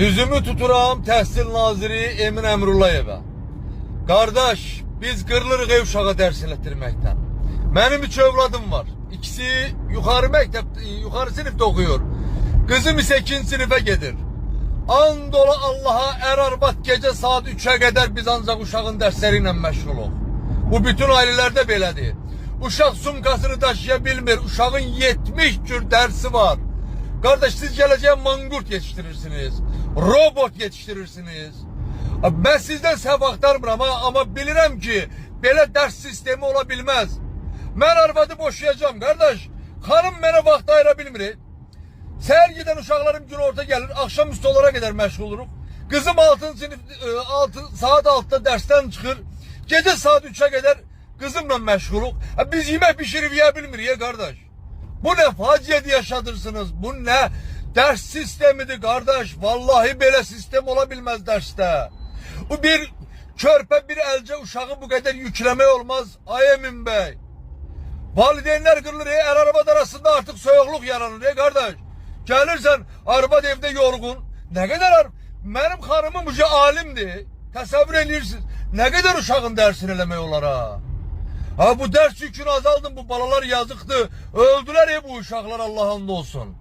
Üzümü tuturam Təhsil Naziri Emin Əmrullayevə. Qardaş, biz qırılırıq ev uşağı dərs elətirməkdən. Mənim 3 övladım var. İkisi yuxarı sinifdə oxuyur. Qızım isə 2-ci sinifə gedir. And ola Allaha arvad gecə saat 3'ə qədər biz ancaq uşağın dərsləri ilə məşğuluq. Bu bütün ailələrdə belədir. Uşaq sumkasını daşıya bilmir. Uşağın 70 cür dərsi var. Kardeş, siz geleceğe mangurt yetiştirirsiniz. Robot yetiştirirsiniz. Ben sizden səhv axtarmıram ama bilirəm ki belə ders sistemi ola bilmez. Ben arvadı boşayacağım kardeş. Hanım mənə vaxt ayıra bilmir. Səhər gedən uşaqlarım gün orta gelir. Akşam üstü onlara kadar məşğul oluruq. Kızım saat 6'da dersten çıkır. Gece saat 3'ə kadar kızımla məşğuluq. Biz yemek pişirib yeyə bilmirik kardeş. Bu ne faciayı yaşadırsınız? Bu ne ders sistemidir kardeş? Vallahi belə sistem olabilmez derste. Bu bir körpe bir elce uşağı bu kadar yüklemek olmaz. Ay Emin Bey. Valideynler kırılır. Arabad arasında artık soğukluk yaranır kardeş. Gelirsen arabad evde yorgun. Ne kadar benim hanımım uca alimdi. Təsəvvür edirsiniz. Ne kadar uşağın dersini eləmək olar ha? Ha bu ders yükünü azaldım, bu balalar yazıktı. Öldüler ya bu uşaklar, Allah'ın olsun.